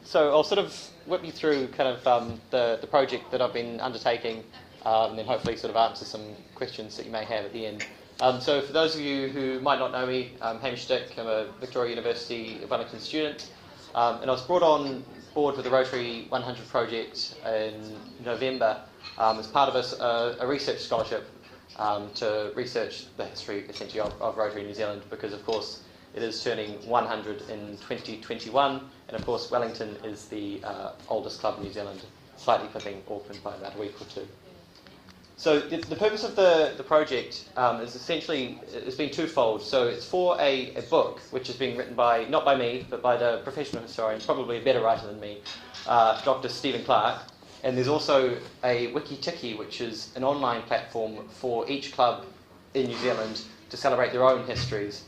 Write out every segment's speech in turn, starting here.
So I'll sort of whip you through kind of the project that I've been undertaking, and then hopefully sort of answer some questions that you may have at the end. So for those of you who might not know me, I'm Hamish Dick. I'm a Victoria University of Wellington student, and I was brought on board with the Rotary 100 project in November as part of a research scholarship to research the history essentially of Rotary New Zealand, because of course it is turning 100 in 2021, and of course Wellington is the oldest club in New Zealand, slightly clipping Auckland by about a week or two. So the purpose of the project is essentially, it's been twofold. So it's for a book which is being written by, not by me, but by the professional historian, probably a better writer than me, Dr. Stephen Clark. And there's also a wiki-tiki, which is an online platform for each club in New Zealand to celebrate their own histories.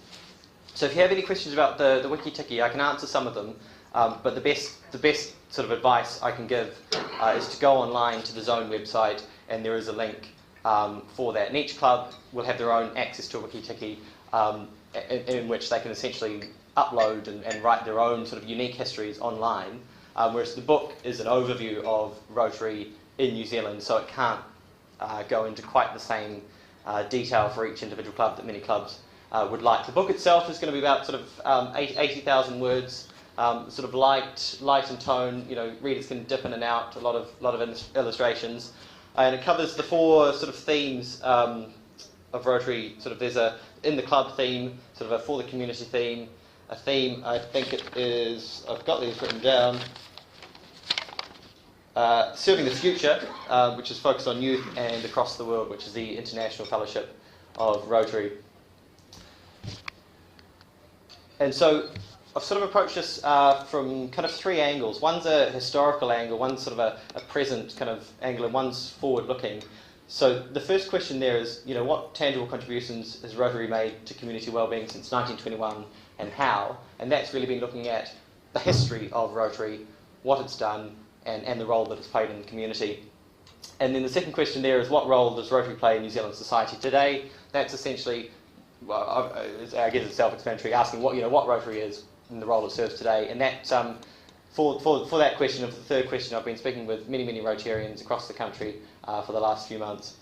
So if you have any questions about the wiki-tiki, I can answer some of them, but the best sort of advice I can give is to go online to the Zone website, and there is a link for that. And each club will have their own access to a wiki-tiki in which they can essentially upload and write their own sort of unique histories online, whereas the book is an overview of Rotary in New Zealand, so it can't go into quite the same detail for each individual club that many clubs would like. The book itself is going to be about sort of 80,000 words, sort of light in tone. You know, readers can dip in and out. A lot of illustrations, and it covers the four sort of themes of Rotary. Sort of there's in the club theme, sort of a for the community theme, a theme. I think it is. I've got these written down. Serving the Future, which is focused on youth and across the world, which is the International Fellowship of Rotary. And so I've sort of approached this from kind of three angles. One's a historical angle, one's sort of a present kind of angle, and one's forward-looking. So the first question there is, you know, what tangible contributions has Rotary made to community wellbeing since 1921, and how? And that's really been looking at the history of Rotary, what it's done, and the role that it's played in the community. And then the second question there is, what role does Rotary play in New Zealand society today? That's essentially, well, I guess it's self-explanatory, asking what Rotary is and the role it serves today. And that for that question, and for the third question, I've been speaking with many Rotarians across the country for the last few months.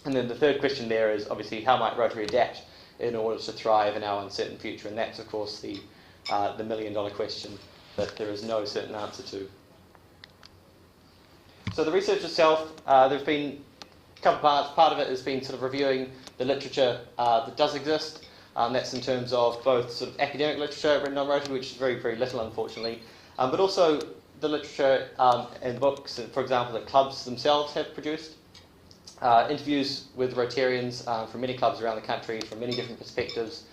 And then the third question there is obviously, how might Rotary adapt in order to thrive in our uncertain future? And that's of course the million-dollar question that there is no certain answer to. So the research itself, there's been a couple of parts. Part of it has been sort of reviewing the literature that does exist. That's in terms of both sort of academic literature written on Rotary, which is very little, unfortunately, but also the literature and books, for example, that clubs themselves have produced. Interviews with Rotarians from many clubs around the country, from many different perspectives,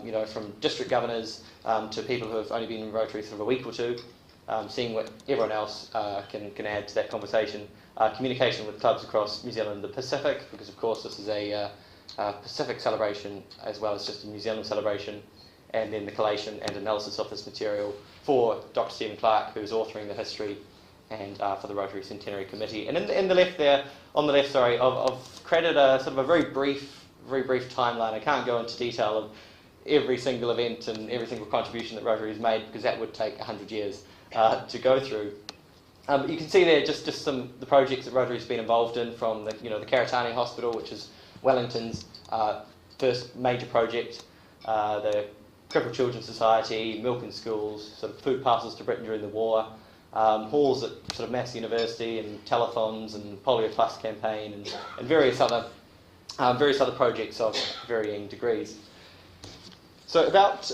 you know, from district governors to people who have only been in Rotary sort of a week or two, seeing what everyone else can add to that conversation. Communication with clubs across New Zealand and the Pacific, because of course this is a Pacific celebration as well as just a New Zealand celebration, and then the collation and analysis of this material for Dr. Stephen Clark, who's authoring the history, and for the Rotary Centenary Committee. And in the left there, on the left, sorry, I've created a sort of a very brief timeline. I can't go into detail of every single event and every single contribution that Rotary has made, because that would take 100 years to go through. But you can see there just some the projects that Rotary's been involved in, from the the Karitani Hospital, which is Wellington's first major project, the Crippled Children's Society, milk in schools, sort of food parcels to Britain during the war, halls at sort of Massey University, and telethons and Polio Plus campaign, and various other projects of varying degrees. So about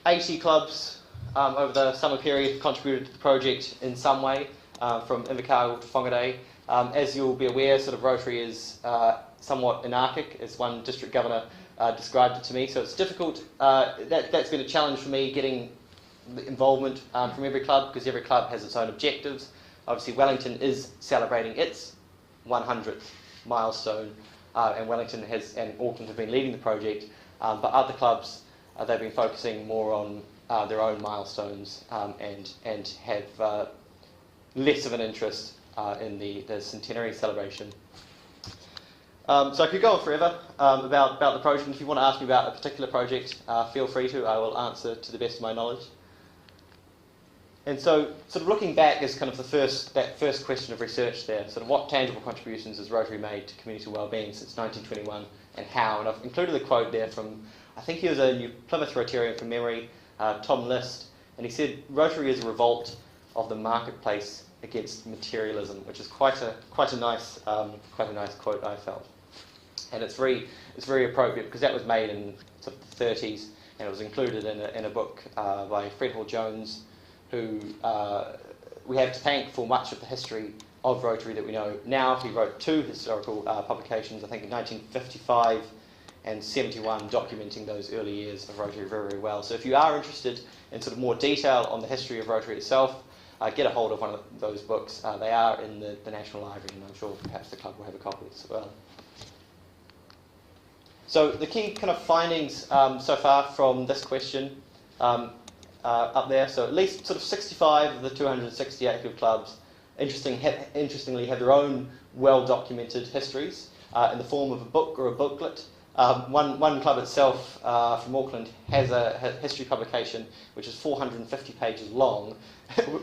80 clubs over the summer period contributed to the project in some way, from Invercargill to Whangarei. As you'll be aware, sort of Rotary is somewhat anarchic, as one district governor described it to me. So it's difficult. That's been a challenge for me, getting involvement from every club, because every club has its own objectives. Obviously, Wellington is celebrating its 100th milestone, and Wellington and Auckland have been leading the project. But other clubs, they've been focusing more on their own milestones and have less of an interest in the centenary celebration. So I could go on forever about the project. If you want to ask me about a particular project, feel free to. I will answer to the best of my knowledge. And so, sort of looking back is kind of that first question of research there. Sort of what tangible contributions has Rotary made to community wellbeing since 1921, and how? And I've included a quote there from, I think he was a New Plymouth Rotarian from memory, Tom List, and he said, "Rotary is a revolt of the marketplace against materialism," which is quite a nice quote, I felt, and it's very appropriate because that was made in sort of the 30s, and it was included in a book by Fred Hall Jones, who we have to thank for much of the history of Rotary that we know now. He wrote 2 historical publications, I think in 1955 and 71, documenting those early years of Rotary very, very well. So if you are interested in sort of more detail on the history of Rotary itself, get a hold of one of those books. They are in the National Library, and I'm sure perhaps the club will have a copy as well. So the key kind of findings so far from this question up there. So at least sort of 65 of the 260 active clubs, interestingly, have their own well-documented histories in the form of a book or a booklet. One club itself from Auckland has a history publication which is 450 pages long,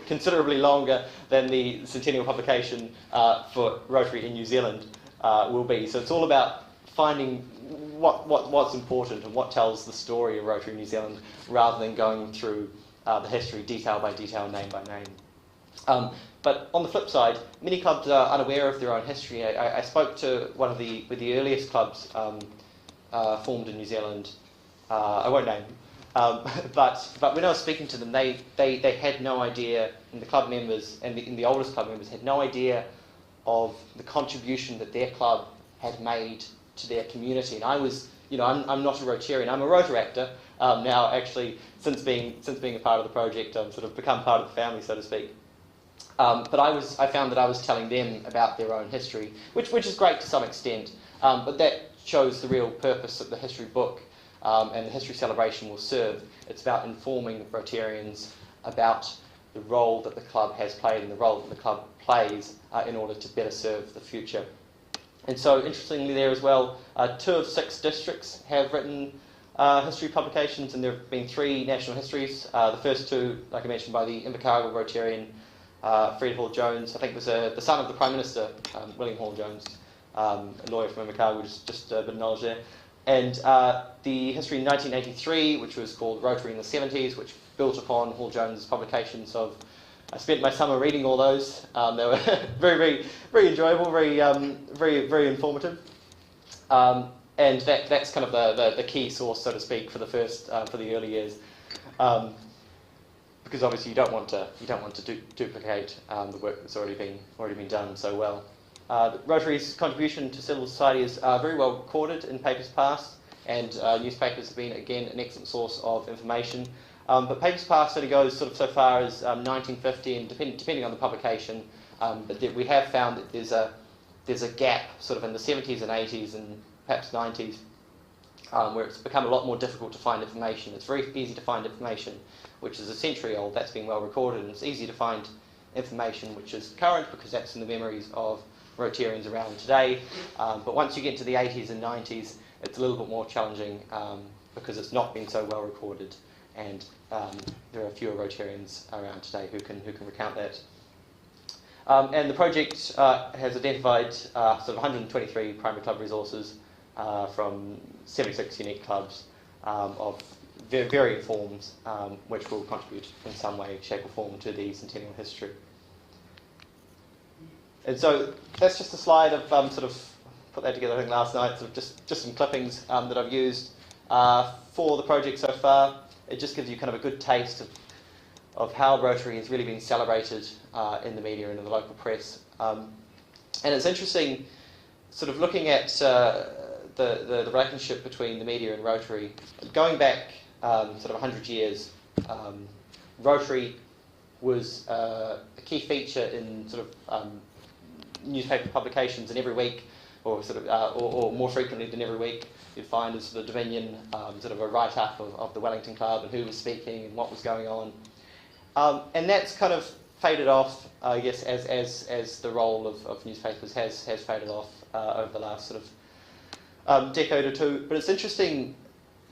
considerably longer than the centennial publication for Rotary in New Zealand will be. So it's all about finding what's important and what tells the story of Rotary in New Zealand, rather than going through the history detail by detail, name by name. But on the flip side, many clubs are unaware of their own history. I spoke to one of the earliest clubs formed in New Zealand. I won't name them, but when I was speaking to them, they had no idea, and the club members and the oldest club members had no idea of the contribution that their club had made to their community. And I was, I'm not a Rotarian, I'm a Rotaractor now. Actually, since being a part of the project, I've sort of become part of the family, so to speak. But I found that I was telling them about their own history, which is great to some extent. But that shows the real purpose that the history book and the history celebration will serve. It's about informing Rotarians about the role that the club has played and the role that the club plays in order to better serve the future. And so, interestingly there as well, 2 of 6 districts have written history publications, and there have been 3 national histories. The first 2, like I mentioned, by the Invercargill Rotarian Fred Hall Jones, I think was the son of the Prime Minister, William Hall Jones, a lawyer from Invercargill, just a bit of knowledge there. And the history in 1983, which was called Rotary in the 70s, which built upon Hall Jones' publications of. I spent my summer reading all those. They were very, very enjoyable, very informative. And that's kind of the key source, so to speak, for the early years, because obviously you don't want to duplicate the work that's already been done so well. Rotary's contribution to civil society is very well recorded in papers past, and newspapers have been again an excellent source of information. But papers past only goes sort of so far as 1950, and depending on the publication, but we have found that there's a gap sort of in the 70s and 80s and perhaps 90s, where it's become a lot more difficult to find information. It's very easy to find information which is a century old, that's been well recorded, and it's easy to find information which is current because that's in the memories of Rotarians around today. But once you get to the 80s and 90s, it's a little bit more challenging because it's not been so well recorded, and there are fewer Rotarians around today who can recount that. And the project has identified sort of 123 primary club resources from 76 unique clubs of varying forms, which will contribute in some way, shape or form to the centennial history. And so that's just a slide of sort of put that together I think last night, sort of just some clippings that I've used for the project so far. It just gives you kind of a good taste of how Rotary has really been celebrated in the media and in the local press. And it's interesting sort of looking at the relationship between the media and Rotary. Going back sort of 100 years, Rotary was a key feature in sort of newspaper publications, and every week, or sort of, or more frequently than every week, you'd find as the Dominion sort of a write-up of the Wellington Club and who was speaking and what was going on. And that's kind of faded off, I guess, as the role of newspapers has faded off over the last sort of decade or two. But it's interesting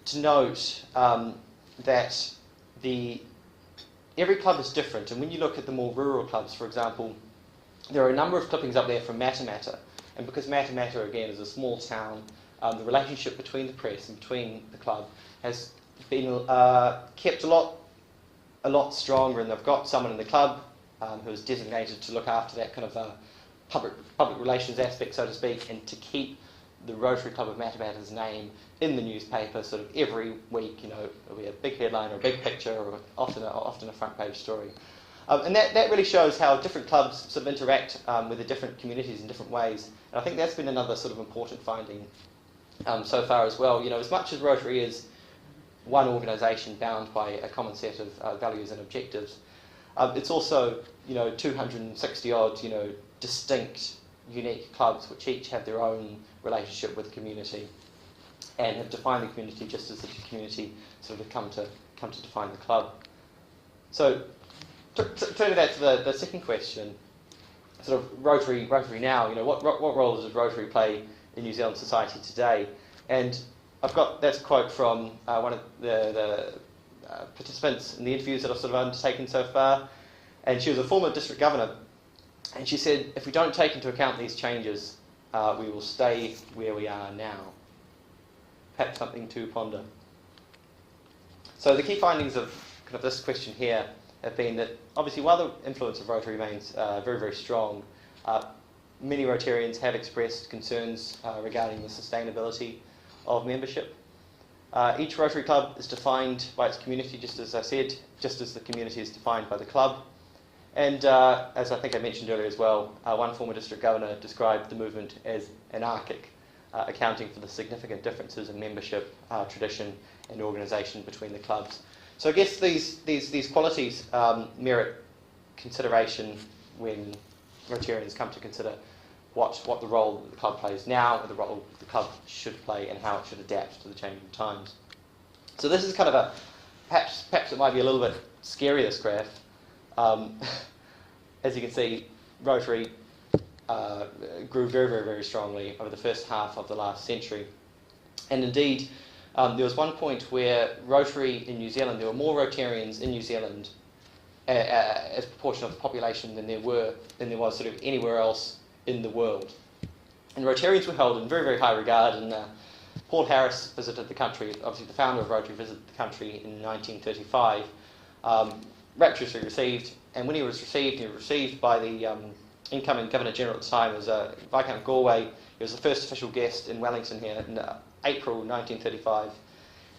to note that the every club is different, and when you look at the more rural clubs, for example, there are a number of clippings up there from Matamata, and because Matamata, again, is a small town, the relationship between the press and between the club has been kept a lot stronger, and they've got someone in the club who is designated to look after that kind of public relations aspect, so to speak, and to keep the Rotary Club of Matamata's name in the newspaper sort of every week. You know, it'll be a big headline or a big picture or often a front page story. And that really shows how different clubs sort of interact with the different communities in different ways. And I think that's been another sort of important finding so far as well. You know, as much as Rotary is one organisation bound by a common set of values and objectives, it's also, you know, 260 odd, you know, distinct, unique clubs which each have their own relationship with the community and have defined the community just as the community sort of come to define the club. So, turning that to the second question, sort of Rotary now, you know, what role does Rotary play in New Zealand society today? And I've got, that's a quote from one of the participants in the interviews that I've sort of undertaken so far, and she was a former district governor, and she said, if we don't take into account these changes, we will stay where we are now. Perhaps something to ponder. So the key findings of kind of this question here have been that, obviously, while the influence of Rotary remains very, very strong, many Rotarians have expressed concerns regarding the sustainability of membership. Each Rotary Club is defined by its community, just as I said, just as the community is defined by the club. And as I think I mentioned earlier as well, one former district governor described the movement as anarchic, accounting for the significant differences in membership, tradition and organisation between the clubs. So I guess these qualities merit consideration when Rotarians come to consider what the role that the club plays now, or the role the club should play, and how it should adapt to the changing times. So this is kind of a, perhaps it might be a little bit scary, this graph. As you can see, Rotary grew very, very, very strongly over the first half of the last century. And indeed, there was one point where Rotary in New Zealand, there were more Rotarians in New Zealand as a proportion of the population than there was sort of anywhere else in the world. And Rotarians were held in very, very high regard, and Paul Harris visited the country, obviously the founder of Rotary visited the country in 1935, rapturously received, and when he was received by the incoming Governor-General at the time, was Viscount Galway. He was the first official guest in Wellington here in April 1935,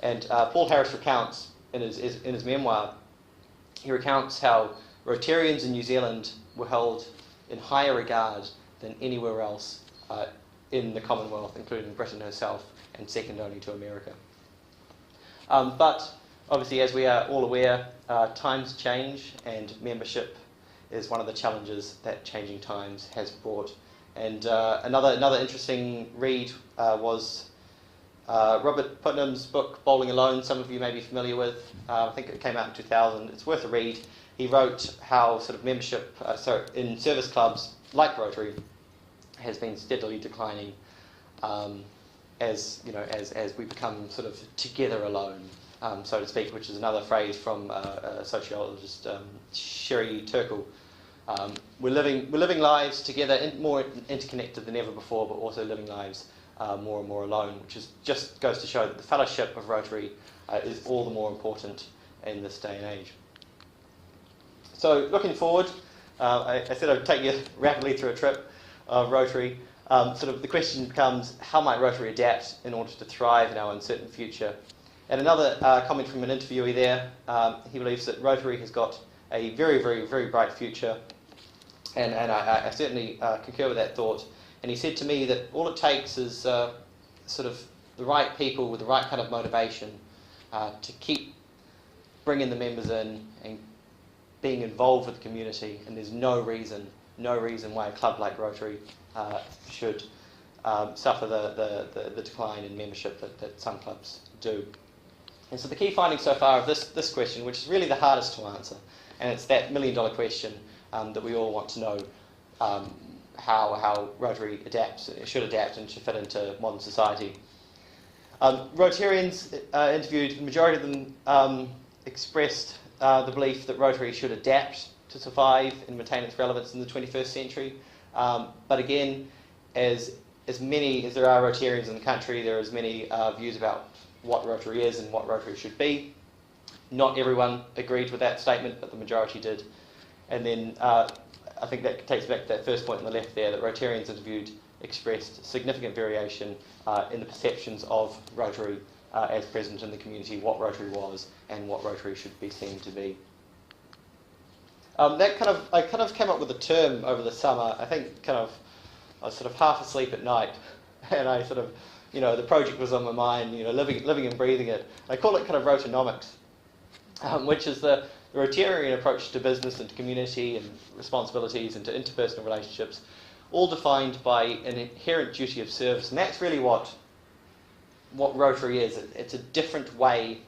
and Paul Harris recounts in his memoir, he recounts how Rotarians in New Zealand were held in higher regard than anywhere else in the Commonwealth, including Britain herself, and second only to America. But obviously, as we are all aware, times change, and membership is one of the challenges that changing times has brought. And another interesting read was Robert Putnam's book, Bowling Alone. Some of you may be familiar with. I think it came out in 2000. It's worth a read. He wrote how sort of membership in service clubs like Rotary has been steadily declining as we become sort of together alone, so to speak, which is another phrase from a sociologist, Sherry Turkle. We're living lives together, more interconnected than ever before, but also living lives more and more alone, which just goes to show that the fellowship of Rotary is all the more important in this day and age. So looking forward, I said I'd take you rapidly through a trip of Rotary. Sort of the question becomes, how might Rotary adapt in order to thrive in our uncertain future? And another comment from an interviewee there, he believes that Rotary has got a very, very, very bright future, and I certainly concur with that thought. And he said to me that all it takes is sort of the right people with the right kind of motivation to keep bringing the members in and being involved with the community, and there's no reason why a club like Rotary should suffer the decline in membership that some clubs do. And so the key finding so far of this question, which is really the hardest to answer, and it's that million-dollar question that we all want to know, how Rotary should adapt and should fit into modern society. Rotarians interviewed, the majority of them expressed the belief that Rotary should adapt to survive and maintain its relevance in the 21st century. But again, as many as there are Rotarians in the country, there are as many views about what Rotary is and what Rotary should be. Not everyone agreed with that statement, but the majority did. And then I think that takes back to that first point on the left there, that Rotarians interviewed expressed significant variation in the perceptions of Rotary as present in the community, what Rotary was and what Rotary should be seen to be. I kind of came up with a term over the summer. I think I was sort of half asleep at night, and I sort of, the project was on my mind, living and breathing it. I call it kind of Rotonomics, which is the Rotarian approach to business and to community and responsibilities and to interpersonal relationships, all defined by an inherent duty of service. And that's really what Rotary is. It's a different way,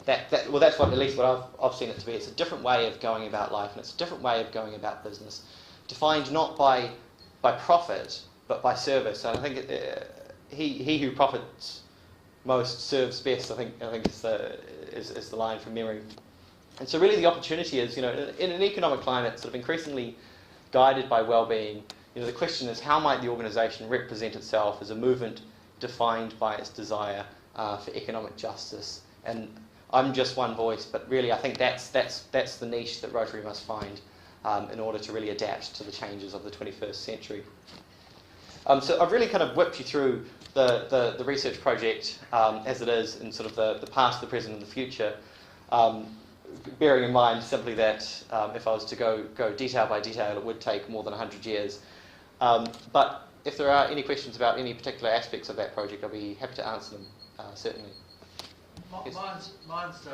that's what, at least what I've seen it to be. It's a different way of going about life, and it's a different way of going about business, defined not by profit, but by service. And I think he who profits most serves best, I think is the line from memory. And so really the opportunity is, in an economic climate sort of increasingly guided by well-being, the question is, how might the organisation represent itself as a movement defined by its desire for economic justice? And I'm just one voice, but really I think that's the niche that Rotary must find in order to really adapt to the changes of the 21st century. So I've really kind of whipped you through the research project as it is in sort of the past, the present and the future, bearing in mind simply that if I was to go detail by detail, it would take more than 100 years. But if there are any questions about any particular aspects of that project, I'll be happy to answer them, certainly. Yes. Mine's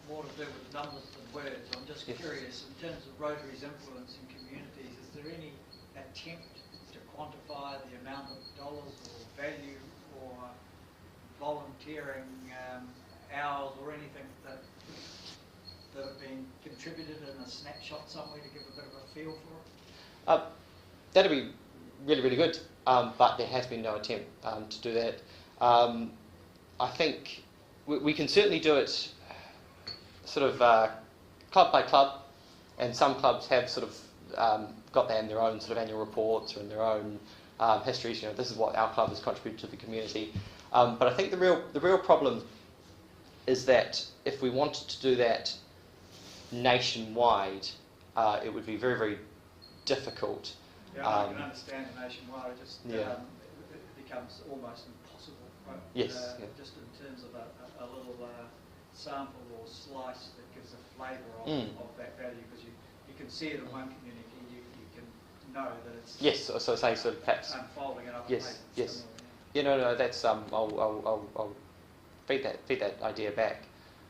more to do with numbers than words. I'm just curious, in terms of Rotary's influence in communities, is there any attempt to quantify the amount of dollars or value or volunteering hours or anything that have been contributed in a snapshot somewhere to give a bit of a feel for it? That'd be really, really good, but there has been no attempt to do that. I think we can certainly do it sort of club by club, and some clubs have sort of got that in their own sort of annual reports or in their own histories. This is what our club has contributed to the community. But I think the real problem is that if we wanted to do that nationwide, it would be very, very difficult. Yeah, I can understand the nationwide. It becomes almost impossible. Right? Yes. Just in terms of a little sample or slice that gives a flavour of that value, because you can see it in one community, you can know that it's so say sort of perhaps unfolding it up. Yes. No, that's I'll feed that idea back.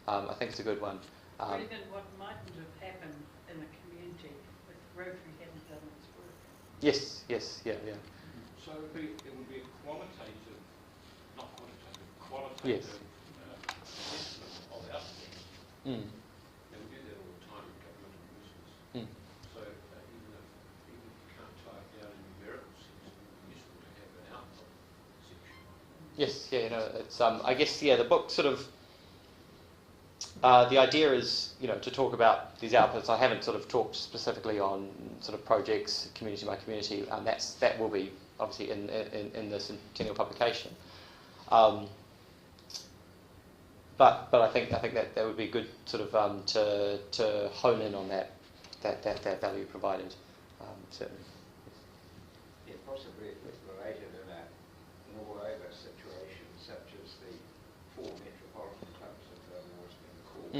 I think it's a good one. Or even what mightn't have happened in the community if Rotary hadn't done its work. Yes, yeah. So it would be a qualitative, not quantitative, qualitative Yes. assessment of outcomes. And we do that all the time in government and business. So even if you can't tie it down in numerical sense, it would be useful to have an output section. Yes, it's I guess the book sort of the idea is to talk about these outputs. I haven't sort of talked specifically on sort of projects community by community, and that will be obviously in the centennial publication. But I think that would be good sort of to hone in on that value provided, certainly. Yeah, possibly if it's related in an all-over situation, such as the 4 metropolitan clubs that have always been called,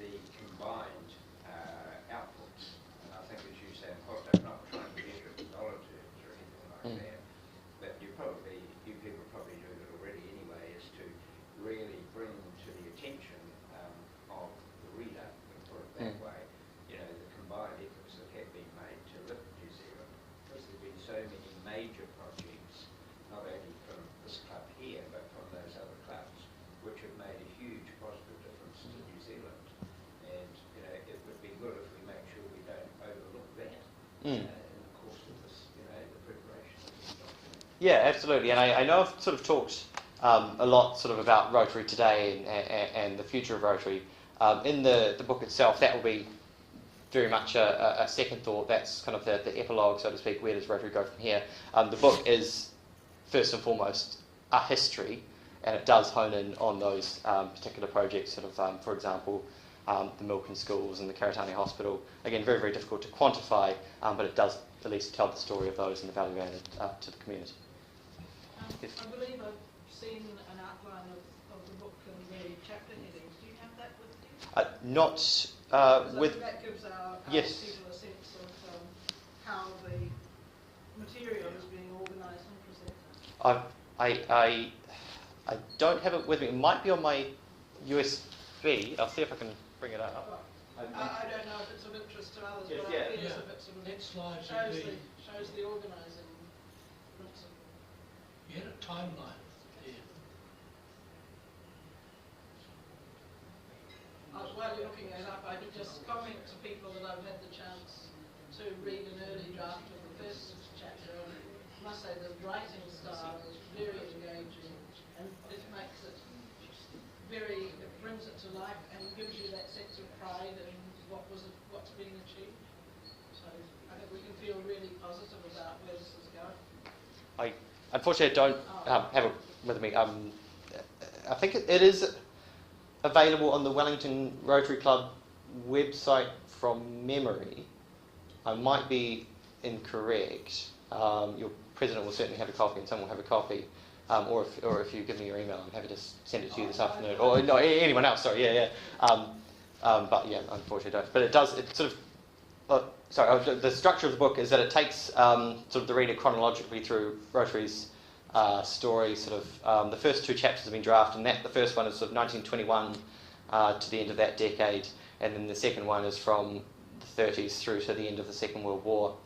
the combined outputs, and I think as you say, I'm not trying to measure it in dollar terms or anything like that, but you people probably do it already anyway, is to really bring to the attention of the reader, and put it that way, the combined efforts that have been made to lift New Zealand, because there have been so many major projects, not only from this club here, but from those other clubs, which have made a huge positive difference to New Zealand. And it would be good if we make sure we don't overlook that in the course of this, the preparation of this document. Yeah, absolutely. And I know I've sort of talked a lot sort of about Rotary today and the future of Rotary. In the book itself, that will be very much a second thought. That's kind of the epilogue, so to speak. Where does Rotary go from here? The book is first and foremost a history, and it does hone in on those particular projects, sort of, for example, the Milton Schools and the Karitani Hospital. Again, very, very difficult to quantify, but it does at least tell the story of those and the value added to the community. Yes. I believe I've seen an outline of the book and the chapter headings. Do you have that with you? Not with... That gives our Yes. people a sense of how the material is being organised and presented. I don't have it with me. It might be on my USB. I'll see if I can bring it up. I don't know if it's of interest to others, Yes, but yeah. I feel as if it sort of Next slide should be, shows the organising principle. you had a timeline there. While you're looking it up, I could just comment to people that I've had the chance to read an early draft of the first chapter. I must say the writing style is very engaging, and it makes it it brings it to life and gives you that sense of pride in what's being achieved. So I think we can feel really positive about where this is going. Unfortunately, I don't have it with me. I think it is available on the Wellington Rotary Club website from memory. I might be incorrect. Your president will certainly have a copy, and someone will have a copy. Or if you give me your email, I'm happy to send it to you this afternoon. Or no, anyone else. Sorry, yeah. But yeah, unfortunately, I don't. But it does. It sort of. The structure of the book is that it takes sort of the reader chronologically through Rotary's story. Sort of the first two chapters have been drafted, and the first one is sort of 1921 to the end of that decade, and then the second one is from the 30s through to the end of the Second World War,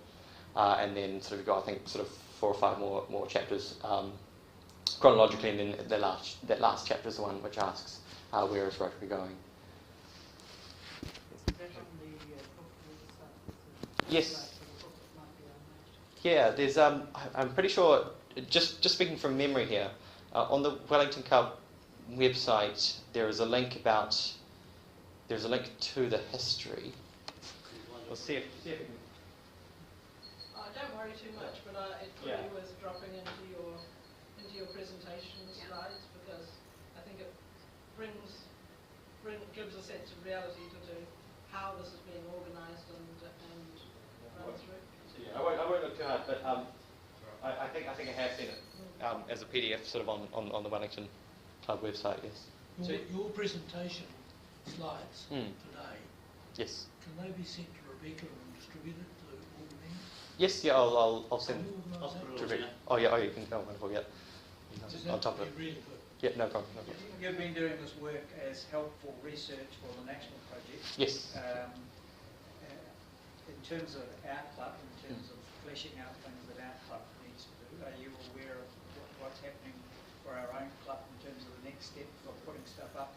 and then sort of you've got, I think, sort of 4 or 5 more chapters chronologically, and then that last chapter is the one which asks where is Rotary going. Is that on the book website? Yes. For the book that might be unmatched? Yeah, there's I'm pretty sure, just speaking from memory here, on the Wellington Club website there is a link to the history. We'll see if we can. Don't worry too much, but it could Yeah. be worth dropping into your presentation slides, because I think it gives a sense of reality to how this is being organised and run through. Yeah, I won't look too hard, but I think I have seen it as a PDF sort of on the Wellington Club website. Yes. Your presentation slides today, Yes. can they be sent to Rebecca and distributed to all the members? Yes. Yeah. I'll send. Can you organise that? Direct. Oh yeah. Oh, you can. Oh, wonderful. Yeah. Because On that top of would it. be really good. Yeah. No problem. No problem. You've been doing this work as helpful research for the national project. Yes. In terms of our club, in terms of fleshing out things that our club needs to do, are you aware of what's happening for our own club in terms of the next step of putting stuff up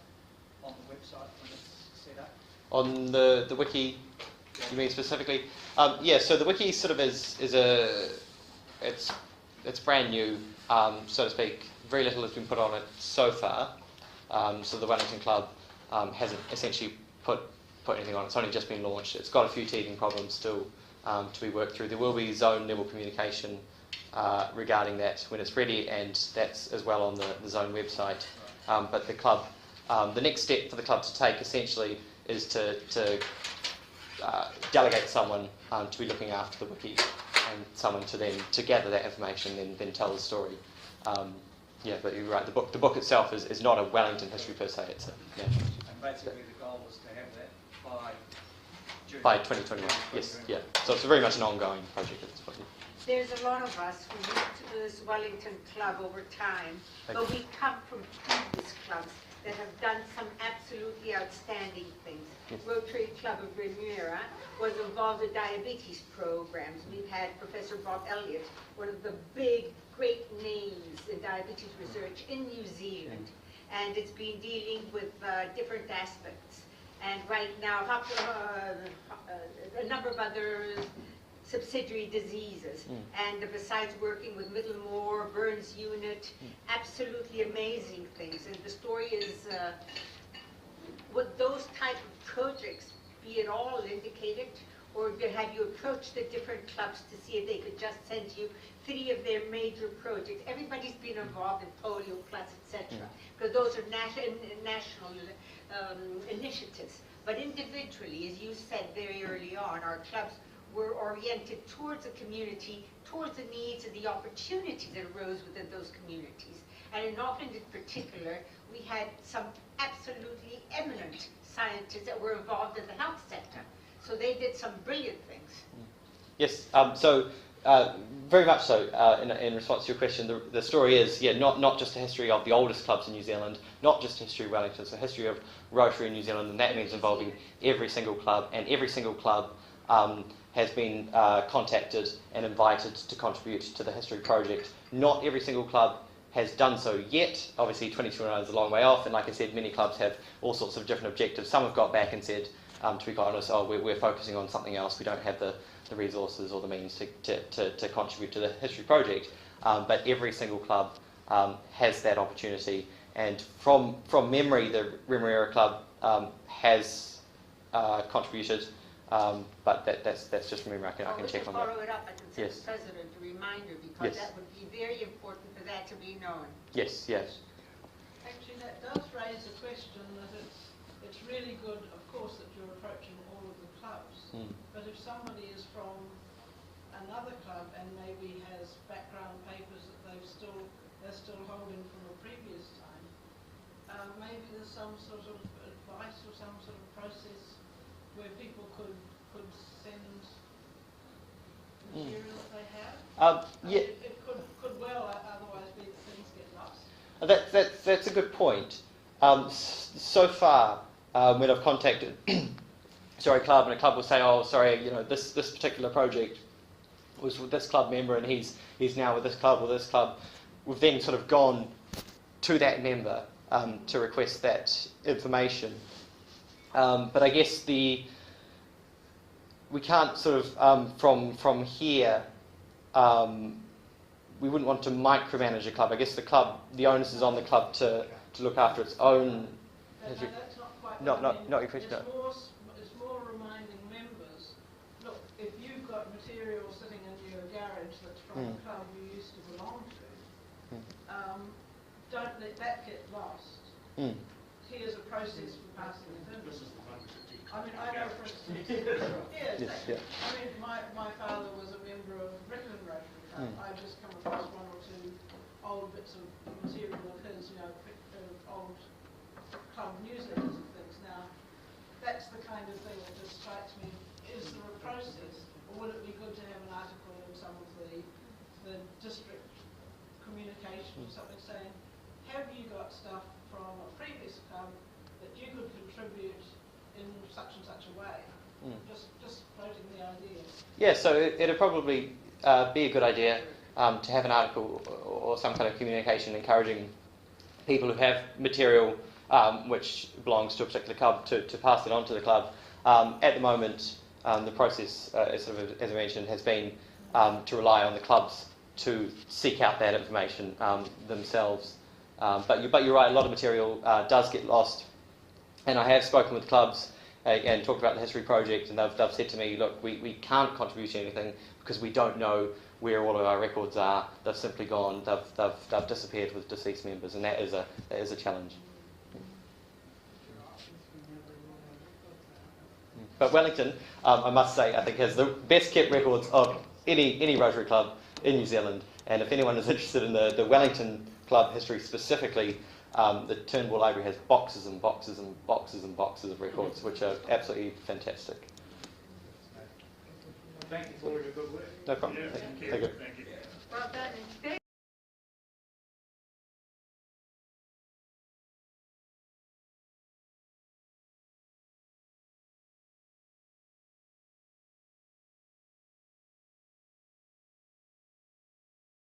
on the website when it's set up? On the wiki, you mean specifically? Yeah. So the wiki sort of is it's brand new, so to speak. Very little has been put on it so far. So the Wellington Club hasn't essentially put anything on it. It's only just been launched. It's got a few teething problems still to be worked through. There will be zone level communication regarding that when it's ready, and that's as well on the zone website. But the club, the next step for the club to take essentially is to delegate someone to be looking after the wiki, and someone to gather that information and then tell the story. Yeah, but you're right. The book itself is not a Wellington history per se. It's a national history. And basically the goal is to have that By 2021. Yes. Yeah. So it's very much an ongoing project at this point. There's a lot of us who moved to this Wellington Club over time, Thank but you. we come from previous clubs that have done some absolutely outstanding things. Yes. Rotary Club of Remuera was involved in diabetes programs. We've had Professor Bob Elliott, one of the big, great names in diabetes research in New Zealand, and it's been dealing with different aspects. And right now, a number of other subsidiary diseases. And besides working with Middlemore, Burns Unit, absolutely amazing things. And the story is, would those type of projects be at all indicated? Or have you approached the different clubs to see if they could just send you 3 of their major projects? Everybody's been involved in Polio Plus, etc. Because those are national initiatives. But individually, as you said very early on, our clubs were oriented towards the community, towards the needs and the opportunities that arose within those communities. And in Auckland in particular, we had some absolutely eminent scientists that were involved in the health sector. So they did some brilliant things. Yes, very much so. In response to your question, the story is, not just a history of the oldest clubs in New Zealand, not just a history of Wellington, it's a history of Rotary in New Zealand, and that means involving every single club, and every single club has been contacted and invited to contribute to the history project. Not every single club has done so yet. Obviously 2029 is a long way off, and like I said, many clubs have all sorts of different objectives. Some have got back and said, to be quite honest, we're focusing on something else, we don't have the resources or the means to contribute to the history project. But every single club has that opportunity, and from memory, the Remuera Club has contributed, but that's just from memory. I can check on that. Follow it up, I can send Yes. the President a reminder, because Yes. that would be very important for that to be known. Yes, yes. Actually, that does raise a question that it's really good, of course, that you're approaching all of the clubs. But if somebody is from another club and maybe has background papers that they're still holding from a previous time, maybe there's some sort of advice or some sort of process where people could send material that they have. It could well otherwise be that things get lost. That's a good point. So far, when I've contacted a club, and a club will say, "Oh, sorry, this particular project was with this club member, and he's now with this club or this club." We've then sort of gone to that member to request that information. But I guess we can't sort of from here. We wouldn't want to micromanage a club. I guess the onus is on the club to look after its own. No, that's not quite Not what I mean. your question. It's more reminding members, look, if you've got material sitting in your garage that's from a club you used to belong to, don't let that get lost. Here's a process for passing it in. I mean, I know, for instance, Yeah. I mean, my father was a member of Brickland Rotary Club. I just come across 1 or 2 old bits of material of his, old club newsletters and things. Now, that's the kind of thing that just strikes me. Is there a process, or would it be good to have an article in some of the district communication or something saying, have you got stuff from a previous club that you could contribute in such and such a way? Just floating the idea. Yeah, so it'd probably be a good idea to have an article or some kind of communication encouraging people who have material which belongs to a particular club to pass it on to the club. At the moment, the process, as I mentioned, has been to rely on the clubs to seek out that information themselves. But you're right, a lot of material does get lost. And I have spoken with clubs and talked about the history project, and they've said to me, look, we can't contribute to anything because we don't know where all of our records are. They've simply gone, they've disappeared with deceased members, and that is a challenge. But Wellington, I must say, I think has the best kept records of any Rotary Club in New Zealand. And if anyone is interested in the Wellington Club history specifically, the Turnbull Library has boxes and boxes and boxes and boxes of records, which are absolutely fantastic. Thank you for your good work. No problem. Yeah, thank you. Thank you. Thank you. Well done. It's very